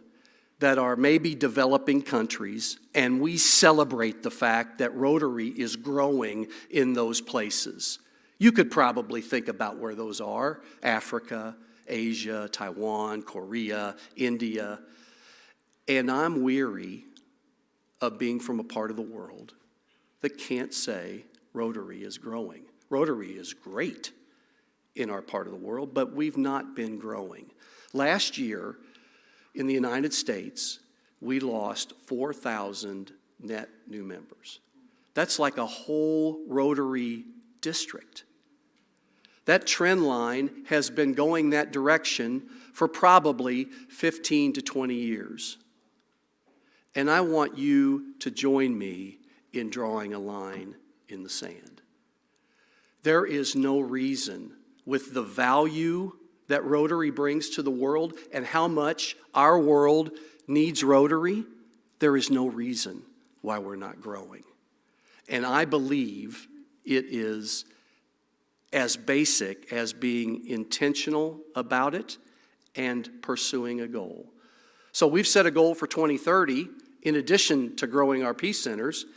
that are maybe developing countries, and we celebrate the fact that Rotary is growing in those places. You could probably think about where those are: Africa, Asia, Taiwan, Korea, India. And I'm weary of being from a part of the world that can't say Rotary is growing. Rotary is great in our part of the world, but we've not been growing. Last year, in the United States, we lost 4,000 net new members. That's like a whole Rotary district. That trend line has been going that direction for probably 15 to 20 years. And I want you to join me in drawing a line in the sand. There is no reason, with the value that Rotary brings to the world and how much our world needs Rotary, there is no reason why we're not growing. And I believe it is as basic as being intentional about it and pursuing a goal. So we've set a goal for 2030, in addition to growing our Peace Centers,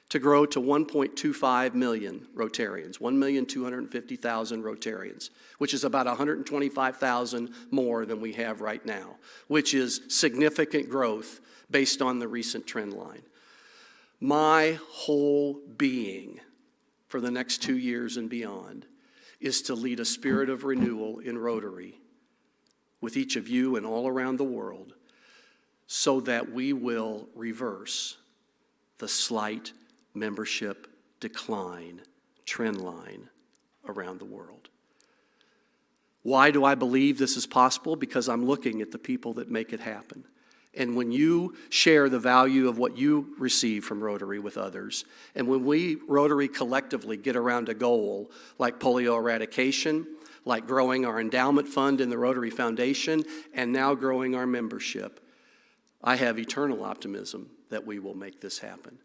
to grow to 1.25 million Rotarians, 1,250,000 Rotarians, which is about 125,000 more than we have right now, which is significant growth based on the recent trend line. My whole being for the next 2 years and beyond is to lead a spirit of renewal in Rotary with each of you and all around the world, so that we will reverse the slight membership decline trend line around the world. Why do I believe this is possible? Because I'm looking at the people that make it happen. And when you share the value of what you receive from Rotary with others, and when we, Rotary, collectively get around a goal like polio eradication, like growing our endowment fund in the Rotary Foundation, and now growing our membership, I have eternal optimism that we will make this happen.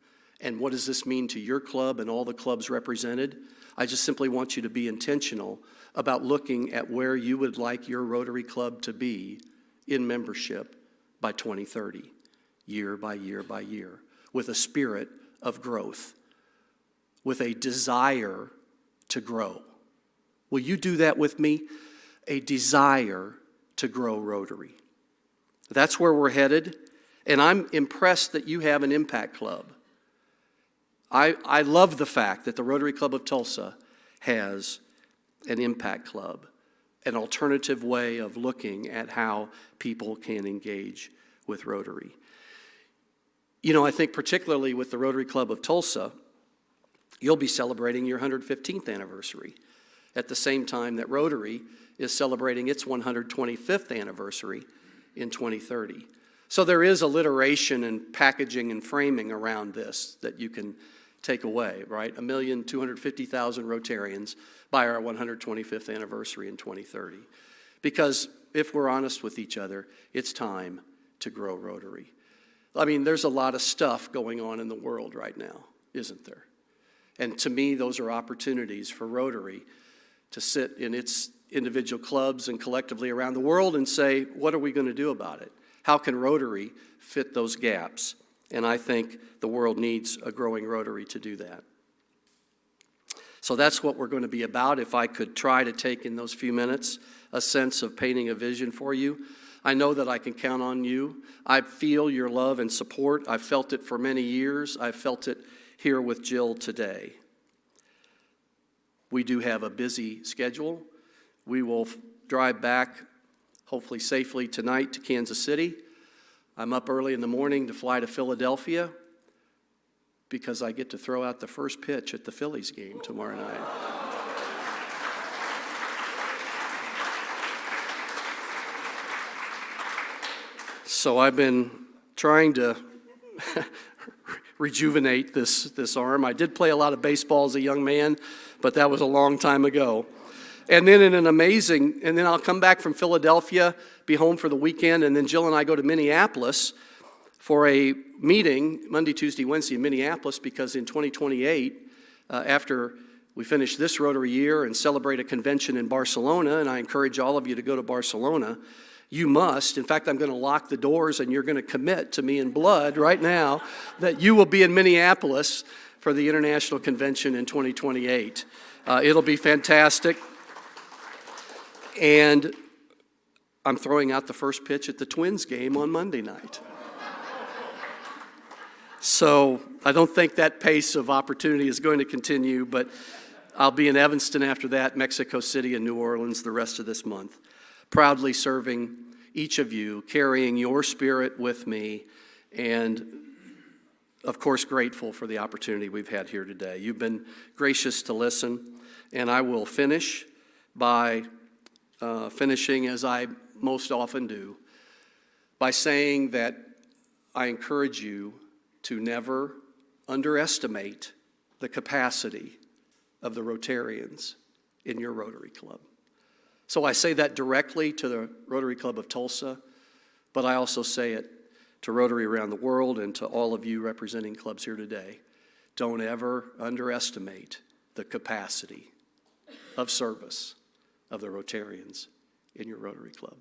And what does this mean to your club and all the clubs represented? I just simply want you to be intentional about looking at where you would like your Rotary Club to be in membership by 2030, year by year by year, with a spirit of growth, with a desire to grow. Will you do that with me? A desire to grow Rotary. That's where we're headed, and I'm impressed that you have an impact club. I love the fact that the Rotary Club of Tulsa has an impact club, an alternative way of looking at how people can engage with Rotary. You know, I think particularly with the Rotary Club of Tulsa, you'll be celebrating your 115th anniversary at the same time that Rotary is celebrating its 125th anniversary in 2030. So there is alliteration and packaging and framing around this that you can take away, right? 1,250,000 Rotarians by our 125th anniversary in 2030. Because if we're honest with each other, it's time to grow Rotary. I mean, there's a lot of stuff going on in the world right now, isn't there? And to me, those are opportunities for Rotary to sit in its individual clubs and collectively around the world and say, what are we going to do about it? How can Rotary fit those gaps? And I think the world needs a growing Rotary to do that. So that's what we're going to be about. If I could try to take in those few minutes a sense of painting a vision for you, I know that I can count on you. I feel your love and support. I've felt it for many years. I've felt it here with Jill today. We do have a busy schedule. We will drive back, hopefully safely tonight, to Kansas City. I'm up early in the morning to fly to Philadelphia because I get to throw out the first pitch at the Phillies game tomorrow night. So I've been trying to rejuvenate this arm. I did play a lot of baseball as a young man, but that was a long time ago. And then and then I'll come back from Philadelphia, be home for the weekend, and then Jill and I go to Minneapolis for a meeting, Monday, Tuesday, Wednesday in Minneapolis, because in 2028, after we finish this Rotary year and celebrate a convention in Barcelona, and I encourage all of you to go to Barcelona, you must. In fact, I'm going to lock the doors, and you're going to commit to me in blood right now that you will be in Minneapolis for the International Convention in 2028. It'll be fantastic. And I'm throwing out the first pitch at the Twins game on Monday night. So I don't think that pace of opportunity is going to continue, but I'll be in Evanston after that, Mexico City and New Orleans the rest of this month, proudly serving each of you, carrying your spirit with me, and of course grateful for the opportunity we've had here today. You've been gracious to listen, and I will finish by finishing as I most often do, by saying that I encourage you to never underestimate the capacity of the Rotarians in your Rotary Club. So I say that directly to the Rotary Club of Tulsa, but I also say it to Rotary around the world and to all of you representing clubs here today. Don't ever underestimate the capacity of service of the Rotarians in your Rotary Club.